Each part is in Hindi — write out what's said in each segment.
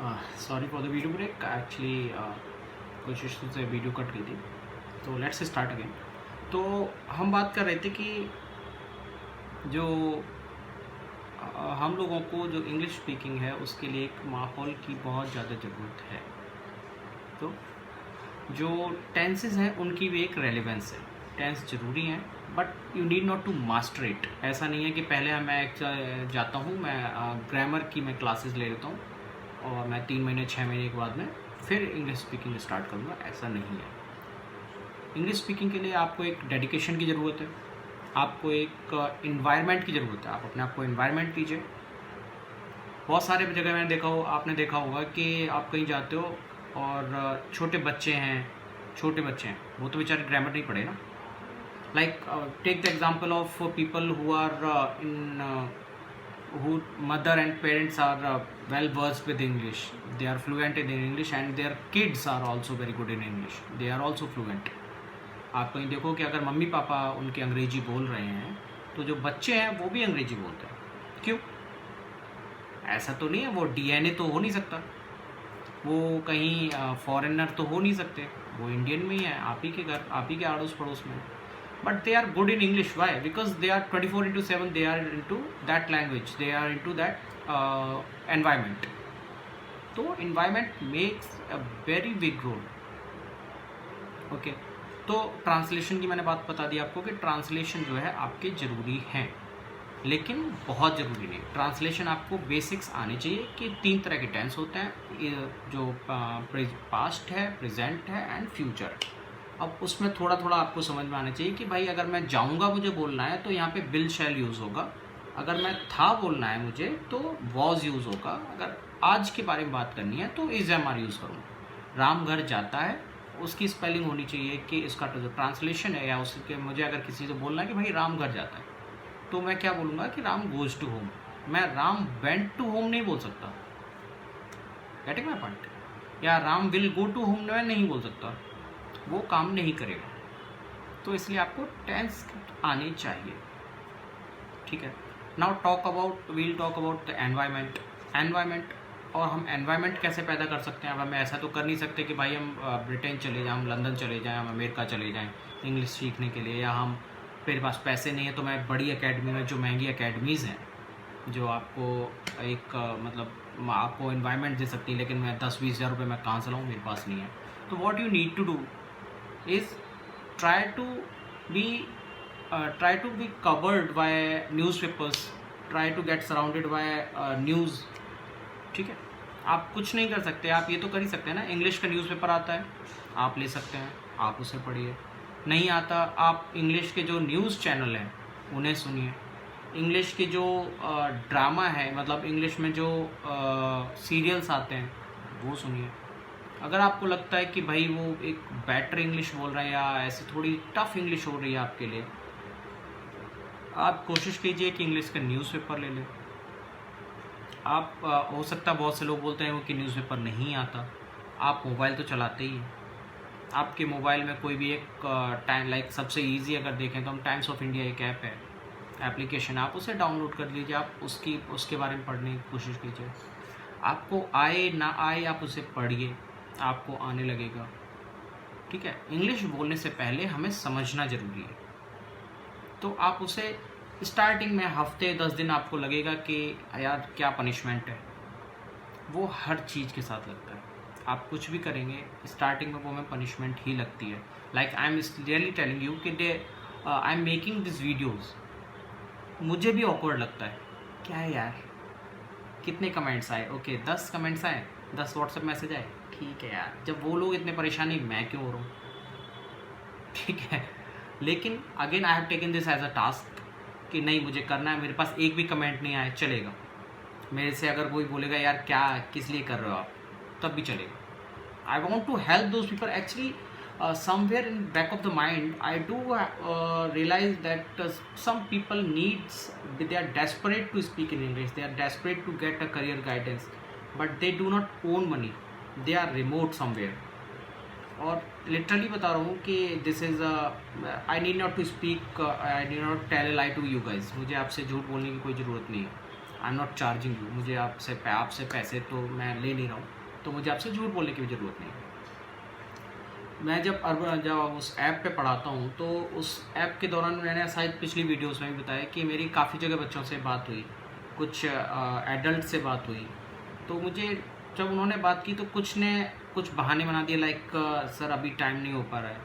Sorry for the video break actually कुछ इशू से वीडियो कट गई थी। तो लेट्स स्टार्ट अगेन। तो हम बात कर रहे थे कि जो हम लोगों को जो इंग्लिश स्पीकिंग है उसके लिए एक माहौल की बहुत ज़्यादा ज़रूरत है। तो जो टेंसेस हैं उनकी भी एक रेलेवेंस है। टेंस ज़रूरी हैं but you need not to master it. ऐसा नहीं है कि पहले मैं जाता हूँ, मैं ग्रामर की मैं क्लासेस ले लेता हूँ और मैं 3 महीने 6 महीने के बाद में फिर इंग्लिश स्पीकिंग स्टार्ट करूँगा। ऐसा नहीं है। इंग्लिश स्पीकिंग के लिए आपको एक डेडिकेशन की ज़रूरत है, आपको एक इन्वायरमेंट की ज़रूरत है। आप अपने आप को इन्वायरमेंट कीजिए। बहुत सारे जगह मैंने देखा हो, आपने देखा होगा कि आप कहीं जाते हो और छोटे बच्चे हैं, वो तो बेचारे ग्रामर नहीं पढ़े ना। Like take the example of people who are in who mother and parents are well versed with English. They are fluent in English and their kids are also very good in English. They are also fluent. आप कहीं देखो कि अगर मम्मी पापा उनके अंग्रेजी बोल रहे हैं तो जो बच्चे हैं वो भी अंग्रेजी बोलते हैं। क्यों? ऐसा तो नहीं है, वो डीएनए तो हो नहीं सकता, वो कहीं फॉरेनर तो हो नहीं सकते, वो इंडियन में ही है, आप ही के घर, आप ही के आड़ोस पड़ोस में। but they are good in English. Why? Because they are 24/7, they are into that language, they are into that environment. तो environment makes a very big role. okay, तो ट्रांसलेशन की मैंने बात बता दी आपको कि ट्रांसलेशन जो है आपके ज़रूरी हैं, लेकिन बहुत ज़रूरी नहीं। ट्रांसलेशन आपको बेसिक्स आने चाहिए कि 3 तरह के टेंस होते हैं, जो पास्ट है, प्रेजेंट है एंड फ्यूचर। अब उसमें थोड़ा थोड़ा आपको समझ में आना चाहिए कि भाई अगर मैं जाऊंगा मुझे बोलना है तो यहाँ पे विल शैल यूज़ होगा, अगर मैं था बोलना है मुझे तो वॉज यूज़ होगा, अगर आज के बारे में बात करनी है तो इज एम आर यूज़ करूँगा। राम घर जाता है, उसकी स्पेलिंग होनी चाहिए कि इसका जो ट्रांसलेशन है या उसके, मुझे अगर किसी से बोलना है कि भाई राम घर जाता है तो मैं क्या बोलूँगा कि राम गोज़ टू होम। मैं राम वेंट टू होम नहीं बोल सकता। Getting my point? या Ram will go to home मैं नहीं बोल सकता, वो काम नहीं करेगा। तो इसलिए आपको टेंस आने चाहिए। ठीक है। Now we'll talk about the environment. और हम एनवायरमेंट कैसे पैदा कर सकते हैं? अब हम ऐसा तो कर नहीं सकते कि भाई हम ब्रिटेन चले जाएं, हम लंदन चले जाएं, हम अमेरिका चले जाएं इंग्लिश सीखने के लिए, या हम मेरे पास पैसे नहीं है तो मैं बड़ी एकेडमी में, जो महंगी एकेडमीज़ हैं जो आपको एक मतलब आपको इन्वायरमेंट दे सकती है, लेकिन मैं 10-20 हज़ार रुपये मैं कहाँ से लाऊँ, मेरे पास नहीं है। तो what you need to do is try to be covered by newspapers, try to get surrounded by news. ठीक है। आप कुछ नहीं कर सकते, आप ये तो कर ही सकते हैं ना, इंग्लिश का न्यूज़पेपर आता है आप ले सकते हैं, आप उसे पढ़िए। नहीं आता, आप इंग्लिश के जो न्यूज़ चैनल हैं उन्हें सुनिए। इंग्लिश के जो ड्रामा है, मतलब इंग्लिश में जो सीरियल्स आते हैं वो सुनिए। अगर आपको लगता है कि भाई वो एक बेटर इंग्लिश बोल रहे हैं या ऐसी थोड़ी टफ इंग्लिश हो रही है आपके लिए, आप कोशिश कीजिए कि इंग्लिश का न्यूज़पेपर ले लें। आप हो सकता है बहुत से लोग बोलते हैं कि न्यूज़पेपर नहीं आता, आप मोबाइल तो चलाते ही हैं, आपके मोबाइल में कोई भी एक टाइम, लाइक सबसे इजी अगर देखें तो हम टाइम्स ऑफ इंडिया एक ऐप है, एप्लीकेशन, आप उसे डाउनलोड कर लीजिए, आप उसके बारे में पढ़ने की कोशिश कीजिए। आपको आए ना आए आप उसे पढ़िए, आपको आने लगेगा। ठीक है। इंग्लिश बोलने से पहले हमें समझना ज़रूरी है। तो आप उसे स्टार्टिंग में हफ्ते 10 दिन आपको लगेगा कि यार क्या पनिशमेंट है, वो हर चीज़ के साथ लगता है। आप कुछ भी करेंगे स्टार्टिंग में वो हमें पनिशमेंट ही लगती है। Like I am really telling you कि I am making this videos, मुझे भी ऑकवर्ड लगता है, क्या है यार कितने कमेंट्स आए, ओके 10 कमेंट्स आए, 10 व्हाट्सएप मैसेज आए, ठीक है यार, जब वो लोग इतने परेशानी मैं क्यों हो रहा हूँ? ठीक है। लेकिन again I have taken this as a task कि नहीं मुझे करना है, मेरे पास एक भी कमेंट नहीं आए चलेगा, मेरे से अगर कोई बोलेगा यार क्या किस लिए कर रहे हो आप, तब भी चलेगा। I want to help those people. Actually somewhere in back of the mind I do realize that some people needs, they are desperate to speak in English, they are desperate to get a career guidance, but they do not own money, they are remote somewhere। और लिटरली बता रहा हूँ कि this is I need not to speak, I need not tell a lie to you guys, मुझे आपसे झूठ बोलने की कोई ज़रूरत नहीं है। I am not charging you, मुझे आपसे पैसे तो मैं ले नहीं रहा हूँ, तो मुझे आपसे झूठ बोलने की भी ज़रूरत नहीं है। मैं जब उस ऐप पे पढ़ाता हूँ तो उस ऐप के दौरान मैंने शायद पिछली वीडियोस में भी बताया कि मेरी काफ़ी जगह बच्चों से बात हुई, कुछ एडल्ट से बात हुई, तो मुझे जब उन्होंने बात की तो कुछ ने कुछ बहाने बना दिए, लाइक सर अभी टाइम नहीं हो पा रहा है।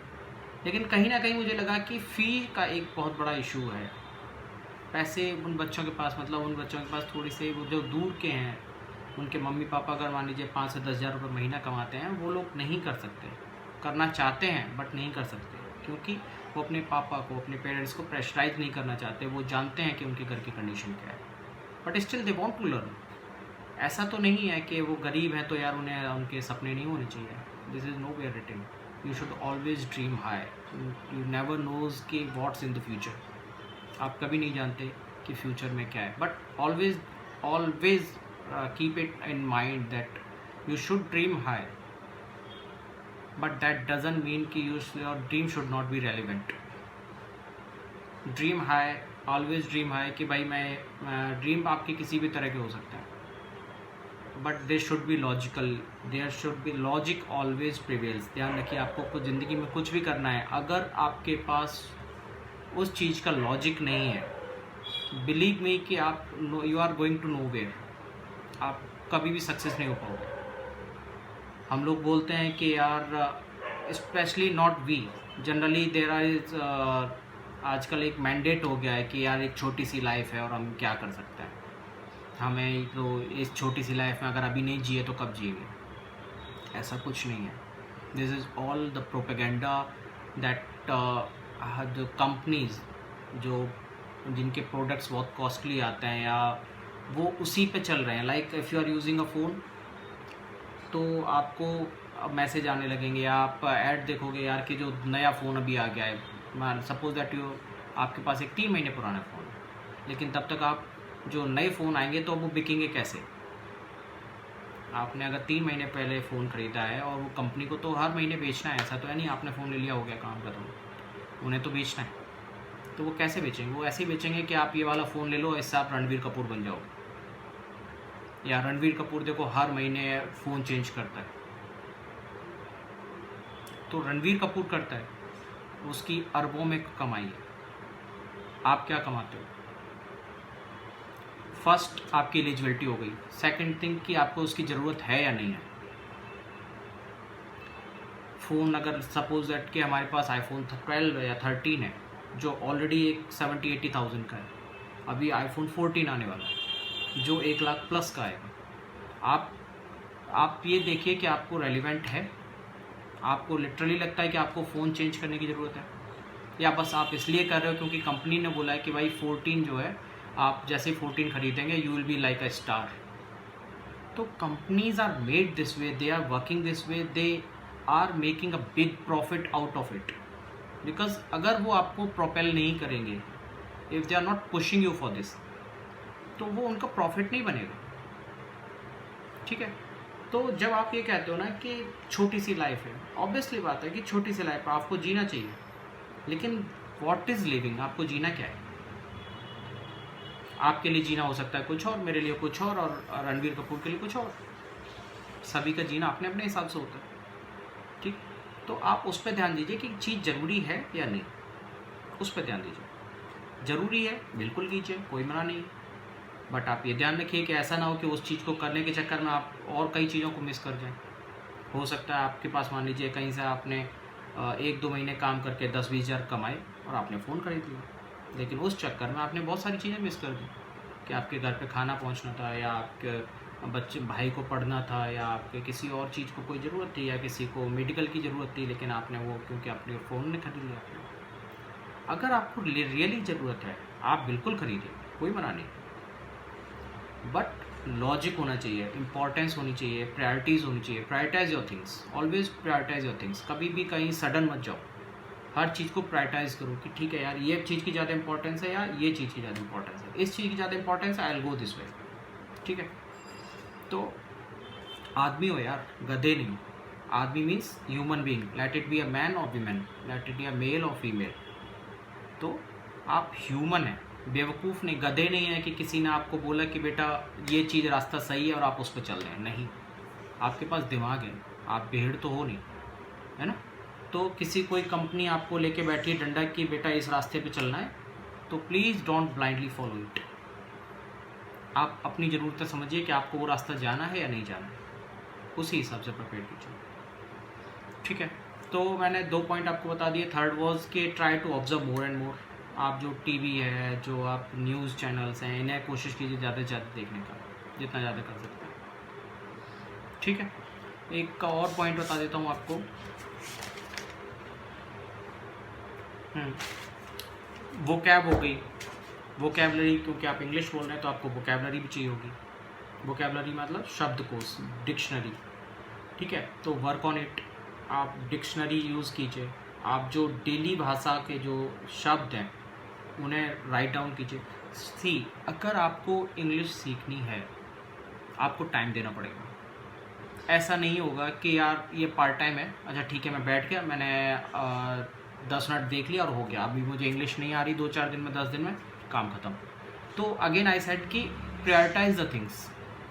लेकिन कहीं ना कहीं मुझे लगा कि फ़ी का एक बहुत बड़ा इशू है। पैसे उन बच्चों के पास, मतलब उन बच्चों के पास थोड़ी से वो जो दूर के हैं, उनके मम्मी पापा अगर मान लीजिए 5 से 10 हज़ार रुपये महीना कमाते हैं, वो लोग नहीं कर सकते, करना चाहते हैं बट नहीं कर सकते, क्योंकि वो अपने पापा को, अपने पेरेंट्स को प्रेशराइज नहीं करना चाहते। वो जानते हैं कि उनके घर की कंडीशन क्या है, but still they want to learn. ऐसा तो नहीं है कि वो गरीब हैं तो यार उन्हें उनके सपने नहीं होने चाहिए। This is nowhere written. You should always dream high. You never knows कि व्हाट्स इन द फ्यूचर। आप कभी नहीं जानते कि फ्यूचर में क्या है, but always keep it in mind that you should dream high, but that doesn't mean कि your dream should not be relevant. Dream high, always dream high कि भाई मैं ड्रीम आपके किसी भी तरह के हो सकते हैं, but they should be logical, there should be logic always prevails. ध्यान रखिए, आपको कुछ ज़िंदगी में कुछ भी करना है, अगर आपके पास उस चीज़ का लॉजिक नहीं है, बिलीव मी कि आप you are going to nowhere, आप कभी भी सक्सेस नहीं हो पाओगे। हम लोग बोलते हैं कि यार, specially not we, generally there is आजकल एक मैंडेट हो गया है कि यार एक छोटी सी लाइफ है और हम क्या कर सकते हैं, हमें तो इस छोटी सी लाइफ में अगर अभी नहीं जिए तो कब जिएंगे। ऐसा कुछ नहीं है। This is all the propaganda that the companies जो जिनके प्रोडक्ट्स बहुत कॉस्टली आते हैं या वो उसी पे चल रहे हैं। Like if you are using a phone तो आपको मैसेज आने लगेंगे या आप ऐड देखोगे यार कि जो नया फ़ोन अभी आ गया है, सपोज दैट आपके पास एक 3 महीने पुराना फ़ोन है, लेकिन तब तक आप जो नए फ़ोन आएंगे तो वो बिकेंगे कैसे? आपने अगर 3 महीने पहले फ़ोन ख़रीदा है और वो कंपनी को तो हर महीने बेचना है, ऐसा तो है नहीं आपने फ़ोन ले लिया हो गया काम खत्म, उन्हें तो बेचना है। तो वो कैसे बेचेंगे? वो ऐसे ही बेचेंगे कि आप ये वाला फ़ोन ले लो, इससे आप रणवीर कपूर बन जाओ, या रणवीर कपूर देखो हर महीने फ़ोन चेंज करता है। तो रणवीर कपूर करता है, उसकी अरबों में कमाई है, आप क्या कमाते हो? फर्स्ट आपकी एलिजिबिलिटी हो गई, सेकंड थिंग कि आपको उसकी ज़रूरत है या नहीं है। फ़ोन अगर सपोज दैट कि हमारे पास आईफोन 12 या 13 है जो ऑलरेडी एक 70-80,000 का है, अभी आईफोन 14 आने वाला है जो 1 लाख प्लस का आएगा। आप ये देखिए कि आपको रेलिवेंट है, आपको लिटरली लगता है कि आपको फ़ोन चेंज करने की ज़रूरत है, या बस आप इसलिए कर रहे हो क्योंकि कंपनी ने बोला है कि भाई 14 जो है, आप जैसे 14 खरीदेंगे you will be like a star. तो companies are made this way, they are working this way, they are making a big profit out of it. Because अगर वो आपको प्रोपेल नहीं करेंगे, if they are not pushing you for this, तो वो उनका प्रॉफिट नहीं बनेगा। ठीक है, तो जब आप ये कहते हो ना कि छोटी सी लाइफ है, ऑब्वियसली बात है कि छोटी सी लाइफ आपको जीना चाहिए, लेकिन व्हाट इज़ लिविंग, आपको जीना क्या है? आपके लिए जीना हो सकता है कुछ और, मेरे लिए कुछ और रणवीर कपूर के लिए कुछ और। सभी का जीना अपने अपने हिसाब से होता है। ठीक, तो आप उस पर ध्यान दीजिए कि चीज़ ज़रूरी है या नहीं, उस पर ध्यान दीजिए। ज़रूरी है बिल्कुल कीजिए, कोई मना नहीं, बट आप ये ध्यान रखिए कि ऐसा ना हो कि उस चीज़ को करने के चक्कर में आप और कई चीज़ों को मिस कर जाएं। हो सकता है आपके पास मान लीजिए कहीं से आपने 1-2 महीने काम करके 10-20 हज़ार कमाए और आपने फ़ोन खरीद लिया, लेकिन उस चक्कर में आपने बहुत सारी चीज़ें मिस कर दी कि आपके घर पे खाना पहुंचना था, या आपके बच्चे भाई को पढ़ना था, या आपके किसी और चीज़ को कोई ज़रूरत थी, या किसी को मेडिकल की ज़रूरत थी, लेकिन आपने वो क्योंकि आपने फ़ोन ने खरीद लिया। अगर आपको रियली ज़रूरत है आप बिल्कुल खरीदिए, कोई मना नहीं, बट लॉजिक होना चाहिए, इंपॉर्टेंस होनी चाहिए, प्रायोरिटीज़ होनी चाहिए। Prioritize your things, always prioritize your things. कभी भी कहीं सडन मत जाओ, हर चीज़ को प्रायोरिटाइज करो कि ठीक है यार, ये चीज़ की ज़्यादा इंपॉर्टेंस है या ये चीज़ की ज़्यादा इंपॉर्टेंस है, इस चीज़ की ज़्यादा इंपॉर्टेंस है, I will go this way. ठीक है, तो आदमी हो यार, गधे नहीं। आदमी means human being, let it be a man और women, let it be a male और फीमेल। तो आप ह्यूमन हैं, बेवकूफ़ नहीं, गधे नहीं है कि किसी ने आपको बोला कि बेटा ये चीज़ रास्ता सही है और आप उस पर चल रहे हैं। नहीं, आपके पास दिमाग है, आप भेड़ तो हो नहीं, है ना। तो किसी कोई कंपनी आपको लेके बैठी है डंडा कि बेटा इस रास्ते पे चलना है, तो please don't blindly follow it. आप अपनी ज़रूरतें समझिए कि आपको वो रास्ता जाना है या नहीं जाना है, उसी हिसाब से प्रिपेयर कीजिए, ठीक है। तो मैंने 2 पॉइंट आपको बता दिए। थर्ड वॉज कि try to observe more and more. आप जो टीवी है, जो आप न्यूज़ चैनल्स हैं, इन्हें कोशिश कीजिए ज़्यादा से ज़्यादा देखने का, जितना ज़्यादा कर सकते हैं, ठीक है। एक का और पॉइंट बता देता हूँ आपको। वोकैब हो गई, वोकैबलरी, क्योंकि आप इंग्लिश बोल रहे हैं तो आपको वोकैबलरी भी चाहिए होगी। वोकैबलरी मतलब शब्दकोश, डिक्शनरी, ठीक है। तो वर्क ऑन इट, आप डिक्शनरी यूज़ कीजिए। आप जो डेली भाषा के जो शब्द हैं उन्हें राइट डाउन कीजिए। अगर आपको इंग्लिश सीखनी है, आपको टाइम देना पड़ेगा। ऐसा नहीं होगा कि यार ये पार्ट टाइम है, अच्छा ठीक है मैं बैठ गया, मैंने 10 मिनट देख लिया और हो गया, अभी मुझे इंग्लिश नहीं आ रही, 2-4 दिन में, 10 दिन में काम ख़त्म। तो अगेन आई सेड कि प्रायोरिटाइज द थिंग्स,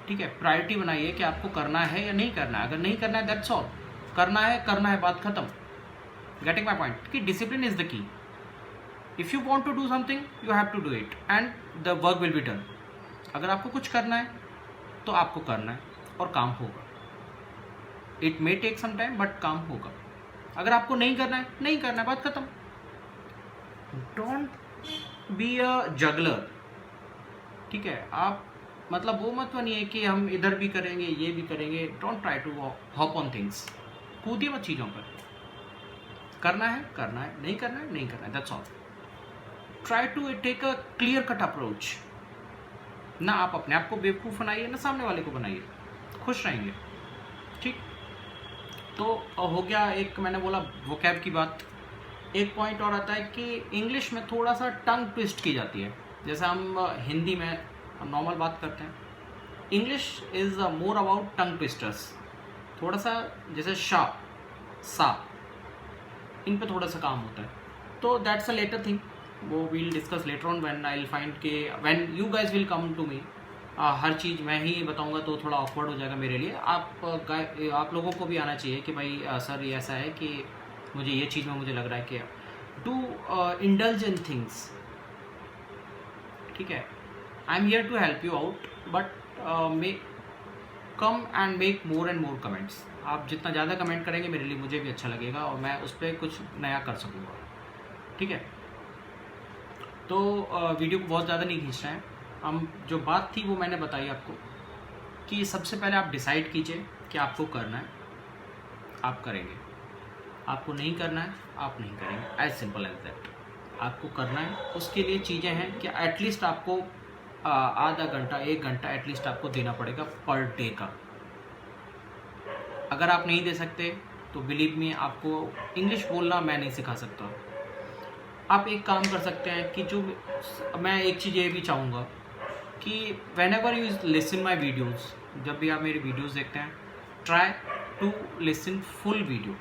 ठीक है। प्रायोरिटी बनाइए कि आपको करना है या नहीं करना है। अगर नहीं करना है दैट्स ऑल, करना है, बात ख़त्म। गेटिंग माई पॉइंट कि discipline is the key. If you want to do something you have to do it and the work will be done. अगर आपको कुछ करना है तो आपको करना है और काम होगा। It may take some time but काम होगा। अगर आपको नहीं करना है, नहीं करना है, बात खत्म। डोंट बी अ जगलर, ठीक है। आप मतलब वो मत बनिए कि हम इधर भी करेंगे ये भी करेंगे। Don't try to hop on things, कूदिए मत चीज़ों पर। करना है, नहीं करना है, नहीं करना है, that's all. Try to take a clear cut approach. ना आप अपने आप को बेवकूफ़ बनाइए, ना सामने वाले को बनाइए, खुश रहेंगे, ठीक। तो हो गया एक, मैंने बोला वोकैब की बात। एक पॉइंट और आता है कि इंग्लिश में थोड़ा सा टंग ट्विस्ट की जाती है। जैसे हम हिंदी में नॉर्मल बात करते हैं, English is more about tongue twisters. थोड़ा सा जैसे सा, इन पे थोड़ा सा काम होता है। तो दैट्स अ लेटर थिंग, वो we'll discuss later on when I will find के when you guys will come to me. हर चीज़ मैं ही बताऊंगा तो थोड़ा ऑकवर्ड हो जाएगा मेरे लिए। आप लोगों को भी आना चाहिए कि भाई सर ये ऐसा है कि मुझे ये चीज़ में मुझे लग रहा है कि डू इंडल्ज इन थिंग्स, ठीक है। I am here to help you out but come and make more and more comments. आप जितना ज़्यादा कमेंट करेंगे मेरे लिए, मुझे भी अच्छा लगेगा और मैं उस पर कुछ नया कर सकूँगा, ठीक है। तो वीडियो को बहुत ज़्यादा नहीं खींचना है। हम जो बात थी वो मैंने बताई आपको कि सबसे पहले आप डिसाइड कीजिए कि आपको करना है, आप करेंगे। आपको नहीं करना है, आप नहीं करेंगे, एज सिंपल एज दैट। आपको करना है, उसके लिए चीज़ें हैं कि एटलीस्ट आपको आधा घंटा 1 घंटा एटलीस्ट आपको देना पड़ेगा पर डे का। अगर आप नहीं दे सकते तो बिलीव मी, आपको इंग्लिश बोलना मैं नहीं सिखा सकता। आप एक काम कर सकते हैं कि जो मैं एक चीज़ ये भी चाहूँगा कि whenever you listen my videos, जब भी आप मेरी वीडियोज़ देखते हैं, try to listen full video.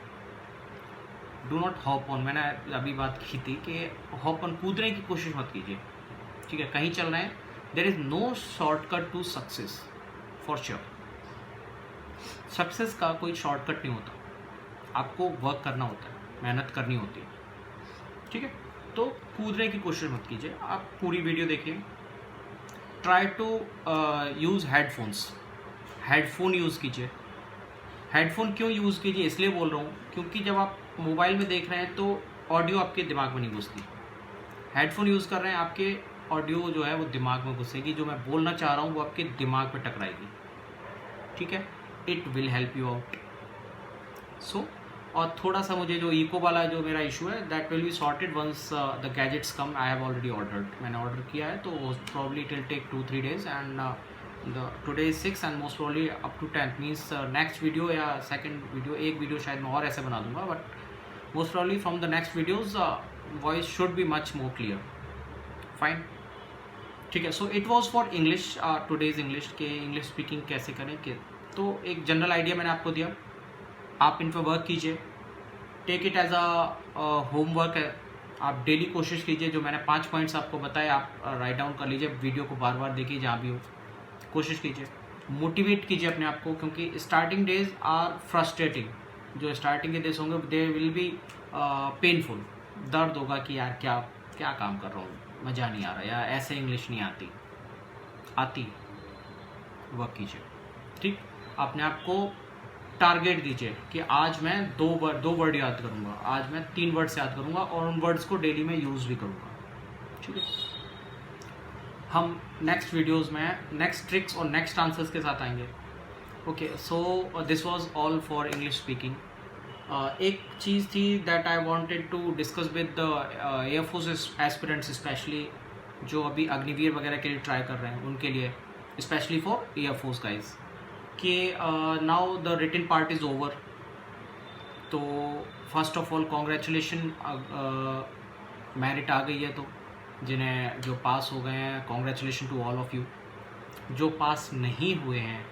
Do not hop on. मैंने अभी बात की थी कि हॉप ऑन, कूदने की कोशिश मत कीजिए, ठीक है। कहीं चल रहे हैं, there is no shortcut to success for sure. Success का कोई शॉर्टकट नहीं होता, आपको वर्क करना होता है, मेहनत करनी होती है, ठीक है। तो कूदने की कोशिश मत कीजिए, आप पूरी वीडियो देखिए। Try to use headphones, headphone use कीजिए। हेडफोन क्यों यूज़ कीजिए इसलिए बोल रहा हूँ क्योंकि जब आप मोबाइल में देख रहे हैं तो ऑडियो आपके दिमाग में नहीं घुसती। हेडफोन यूज़ कर रहे हैं, आपके ऑडियो जो है वो दिमाग में घुसेगी, जो मैं बोलना चाह रहा हूँ वो आपके दिमाग में टकराएगी, ठीक है। It will help you out. So और थोड़ा सा मुझे जो इको वाला जो मेरा इशू है that will be sorted once the gadgets come. I have already ordered, मैंने ऑर्डर किया है, तो probably it will take 2-3 days and today is 6 and most probably up to 10 means next video या सेकंड वीडियो, एक वीडियो शायद मैं और ऐसे बना दूंगा, but most probably from the next videos voice should be much more clear. Fine, ठीक है। So it was for English, today's English के इंग्लिश स्पीकिंग कैसे करें के, तो एक जनरल आइडिया मैंने आपको दिया। आप इन पर वर्क कीजिए, take it as a homework है, आप डेली कोशिश कीजिए, जो मैंने 5 पॉइंट्स आपको बताए आप राइट डाउन कर लीजिए, वीडियो को बार बार देखिए जहाँ भी हो, कोशिश कीजिए, मोटिवेट कीजिए अपने आप को, क्योंकि स्टार्टिंग डेज आर फ्रस्ट्रेटिंग। जो स्टार्टिंग के डेज होंगे दे विल बी पेनफुल, दर्द होगा कि यार क्या क्या काम कर रहा हूँ, मज़ा नहीं आ रहा, या ऐसे इंग्लिश नहीं आती वर्क कीजिए, ठीक। अपने आप को टारगेट दीजिए कि आज मैं दो वर्ड याद करूँगा, आज मैं 3 वर्ड्स याद करूँगा और उन वर्ड्स को डेली में यूज़ भी करूँगा, ठीक है। हम नेक्स्ट वीडियोस में नेक्स्ट ट्रिक्स और नेक्स्ट आंसर्स के साथ आएंगे। Okay, so this was all for English speaking. एक चीज़ थी that I wanted to discuss with the airforce aspirants, specially जो अभी अग्निवीर वगैरह के लिए ट्राई कर रहे हैं उनके लिए, स्पेशली फॉर एयरफोर्स गाइज, कि now the written part is over. तो first of all congratulation, merit आ गई है, तो जिन्हें जो पास हो गए हैं congratulation to all of you. जो पास नहीं हुए हैं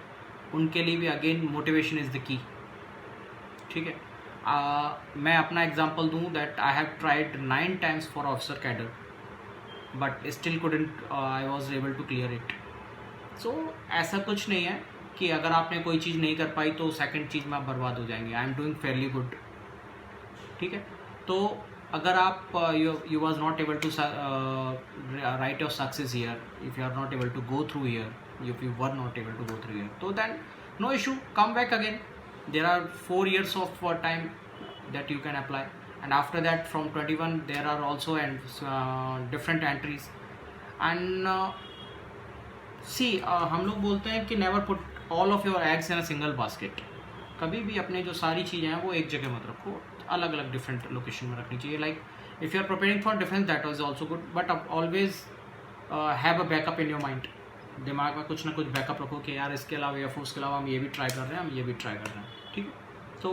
उनके लिए भी अगेन मोटिवेशन इज़ द की, ठीक है। मैं अपना एग्जांपल दूं that I have tried 9 times for officer cadre but still couldn't I was able to clear it. So ऐसा कुछ नहीं है कि अगर आपने कोई चीज़ नहीं कर पाई तो सेकंड चीज़ में आप बर्बाद हो जाएंगे। I am doing fairly good, ठीक है। तो अगर आप you was not able to write your success here, if you are not able to go through here, if you were not able to go through here, so then no issue, come back again. There are 4 years of time that you can apply, and after that from 21 there are also different entries, and see हम लोग बोलते हैं कि never put all of your eggs in a single basket। कभी भी अपने जो सारी चीज़ें हैं वो एक जगह मत रखो, अलग अलग डिफरेंट लोकेशन में रखनी चाहिए। Like if you are preparing for defence that was also good, but always have a backup in your mind. दिमाग में कुछ ना कुछ बैकअप रखो कि यार इसके अलावा एयरफोर्स के अलावा हम ये भी ट्राई कर रहे हैं, हम ये भी ट्राई कर रहे हैं, ठीक है। तो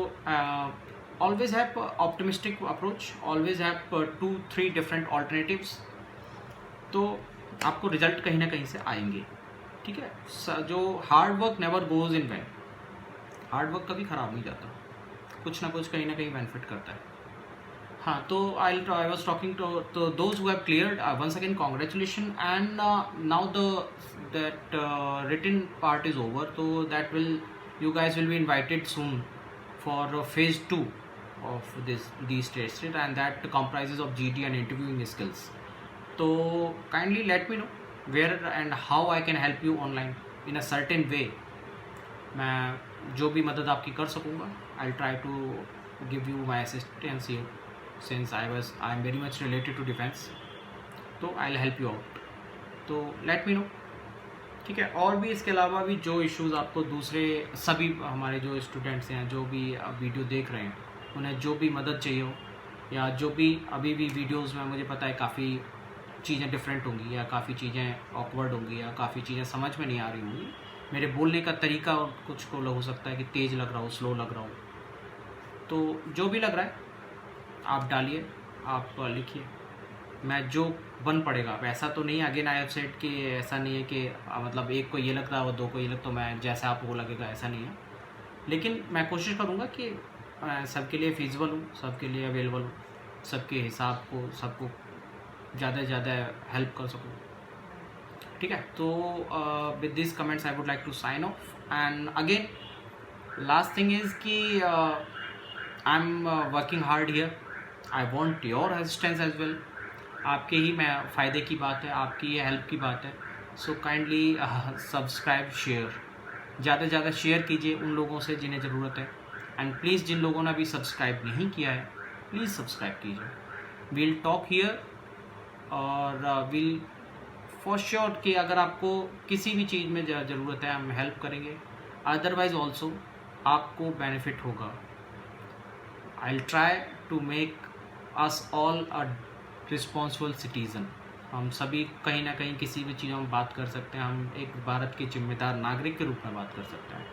always have optimistic approach, always have 2-3 different alternatives, तो आपको रिजल्ट कहीं ना कहीं से आएंगे, ठीक है। जो hard work never goes in vain, hard work कभी ख़राब नहीं जाता, कुछ ना कुछ कहीं ना कहीं बेनिफिट करता है। हाँ, तो I was talking to those who have cleared, once again congratulation, and now that written part is over, so that you guys will be invited soon for phase 2 of these tests, and that comprises of GT and interviewing skills. So kindly let me know where and how I can help you online in a certain way. मैं जो भी मदद आपकी कर सकूँगा, I'll try to give you my assistance here, since I am very much related to defense, तो I'll help you out, तो let me know, ठीक है। और भी इसके अलावा भी जो इश्यूज़ आपको दूसरे सभी हमारे जो स्टूडेंट्स हैं, जो भी वीडियो देख रहे हैं, उन्हें जो भी मदद चाहिए हो, या जो भी अभी भी वीडियोस में मुझे पता है काफ़ी चीज़ें डिफरेंट होंगी, या काफ़ी चीज़ें ऑकवर्ड होंगी, या काफ़ी चीज़ें समझ में नहीं आ रही होंगी, मेरे बोलने का तरीका कुछ को हो सकता है कि तेज़ लग रहा हो, स्लो लग रहा हो, तो जो भी लग रहा है आप डालिए, आप लिखिए, मैं जो बन पड़ेगा वैसा तो नहीं। अगेन आई हैव सेड कि ऐसा नहीं है कि मतलब एक को ये लगता है और 2 को ये लगता, तो मैं जैसा आपको लगेगा ऐसा नहीं है, लेकिन मैं कोशिश करूँगा कि सबके लिए फिजिबल हूँ, सबके लिए अवेलेबल हूँ, सबके हिसाब को सबको ज़्यादा से ज़्यादा हेल्प कर सकूँ, ठीक है। तो with this comments I would like to sign off, and again last thing is कि I am working hard here, I want your assistance as well. आपके ही मैं फ़ायदे की बात है, आपकी ये हेल्प की बात है, सो काइंडली सब्सक्राइब, शेयर, ज़्यादा से ज़्यादा शेयर कीजिए उन लोगों से जिन्हें ज़रूरत है, एंड प्लीज़ जिन लोगों ने अभी सब्सक्राइब नहीं किया है प्लीज़ सब्सक्राइब कीजिए। वील टॉक हियर, और वील फॉर श्योर कि अगर आपको किसी भी चीज़ में ज़रूरत है हम हेल्प करेंगे, अदरवाइज ऑल्सो आपको बेनिफिट होगा। I will try to make us all a responsible citizen. हम सभी कहीं ना कहीं किसी भी चीज़ों में बात कर सकते हैं, हम एक भारत के जिम्मेदार नागरिक के रूप में बात कर सकते हैं,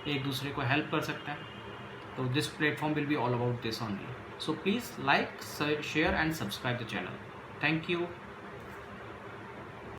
एक दूसरे को हेल्प कर सकते हैं, तो this platform will be all about this only. So please like, share and subscribe the channel. Thank you.